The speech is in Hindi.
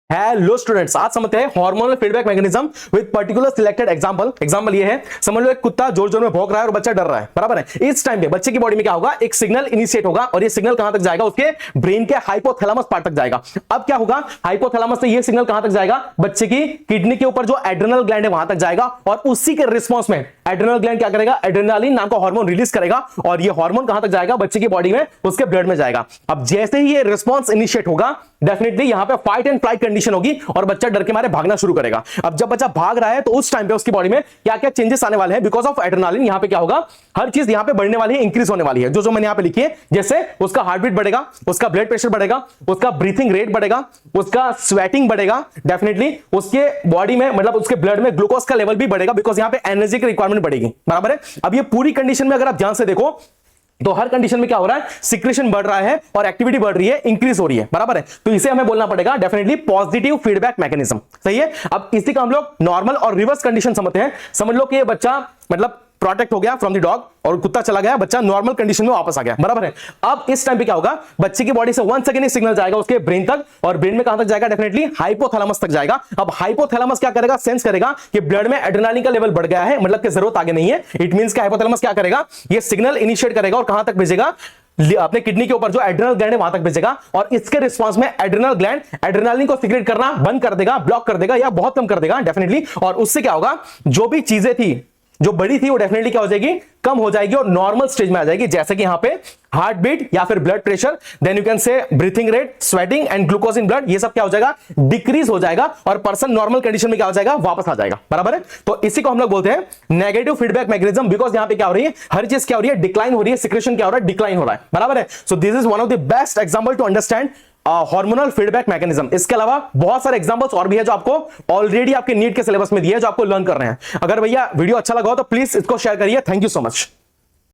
हेलो स्टूडेंट्स, आज समझते हैं hormonal feedback mechanism with particular selected example ये है। समझ लो एक कुत्ता जोर जोर में भौंक रहा है और बच्चा डर रहा है, बराबर है। इस टाइम पे बच्चे की बॉडी में क्या होगा, एक सिग्नल इनिशिएट होगा और ये सिग्नल कहां तक जाएगा, उसके ब्रेन के हाइपोथैलेमस पार्ट तक जाएगा। अब क्या होगा, हाइपोथैलेमस से ये सिग्नल कहां तक जाएगा, बच्चे की किडनी के ऊपर जो एड्रेनल ग्लैंड है वहां तक जाएगा और उसी के रिस्पॉन्स में एड्रेनल ग्लैंड क्या करेगा, एड्रेनालिन नाम का हार्मोन रिलीज करेगा और ये हार्मोन कहां तक जाएगा, बच्चे की बॉडी में, उसके ब्लड में जाएगा। अब जैसे ही ये रिस्पॉन्स इनिशिएट होगा, डेफिनेटली यहां पे फाइट एंड फ्लाइट कंडीशन होगी और बच्चा डर के मारे भागना शुरू करेगा। अब जब बच्चा भाग रहा है तो उस टाइम पे उसकी बॉडी में क्या क्या चेंजेस आने वाले हैं, बिकॉज ऑफ एड्रेनालिन। यहां पे क्या होगा, हर चीज यहां पे बढ़ने वाली है, इंक्रीज होने वाली है। जो मैंने यहां पे लिखी है, जैसे उसका हार्ट बीट बढ़ेगा, उसका ब्लड प्रेशर बढ़ेगा, उसका ब्रीथिंग रेट बढ़ेगा, उसका स्वेटिंग बढ़ेगा, डेफिनेटली उसके बॉडी में मतलब उसके ब्लड में ग्लूकोज का लेवल भी बढ़ेगा, बिकॉज यहां पे एनर्जी की रिक्वायरमेंट बढ़ेगी, बराबर है। अब ये पूरी कंडीशन में अगर आप ध्यान से देखो तो हर कंडीशन में क्या हो रहा है, सिक्रेशन बढ़ रहा है और एक्टिविटी बढ़ रही है, इंक्रीज हो रही है, बराबर है। तो इसे हमें बोलना पड़ेगा डेफिनेटली पॉजिटिव फीडबैक मैकेनिज्म, सही है। अब इसी का हम लोग नॉर्मल और रिवर्स कंडीशन समझते हैं। समझ लो कि ये बच्चा मतलब प्रोटेक्ट हो गया फ्रॉम द डॉग और कुत्ता चला गया, बच्चा नॉर्मल कंडीशन में वापस आ गया, बराबर है। अब इस टाइम पे क्या होगा, बच्चे की बॉडी से 1 सेकंड सिग्नल जाएगा उसके ब्रेन तक और ब्रेन में कहां तक जाएगा, डेफिनेटली हाइपोथैलेमस तक जाएगा। अब हाइपोथैलेमस क्या करेगा, सेंस करेगा कि ब्लड में एड्रेनालिन का लेवल बढ़ गया है, मतलब कि जरूरत आगे नहीं है। इट मींस कि हाइपोथैलेमस क्या करेगा, ये सिग्नल इनिशिएट करेगा और कहां तक भेजेगा, अपने किडनी के ऊपर जो एड्रेनल ग्लैंड है वहां तक भेजेगा और इसके रिस्पांस में एड्रेनल ग्लैंड एड्रेनालिन को सीक्रेट करना बंद कर देगा, ब्लॉक कर देगा या बहुत कम कर देगा डेफिनेटली। और उससे क्या होगा, जो भी चीजें थी जो बड़ी थी वो डेफिनेटली क्या हो जाएगी, कम हो जाएगी और नॉर्मल स्टेज में आ जाएगी। जैसे कि यहां पे हार्ट बीट या फिर blood pressure, then you can say breathing rate, sweating and glucose in blood, ये सब क्या हो जाएगा, डिक्रीज हो जाएगा और पर्सन नॉर्मल कंडीशन में क्या हो जाएगा, वापस आ जाएगा, बराबर है। तो इसी को हम लोग बोलते हैं नेगेटिव फीडबैक मैकेनिज्म, बिकॉज यहां पे क्या हो रही है, हर चीज क्या हो रही है, डिक्लाइन हो रही है, सिक्रेशन क्या हो रहा है, डिक्लाइन हो रहा है, बराबर है। So this is one of the best example to understand hormonal feedback mechanism. इसके अलावा बहुत सारे एग्जांपल्स और भी है जो आपको ऑलरेडी आपके नीट के सिलेबस में दिए है, जो आपको लर्न कर रहे हैं। अगर भैया वीडियो अच्छा लगा हो तो प्लीज इसको शेयर करिए। Thank you so much.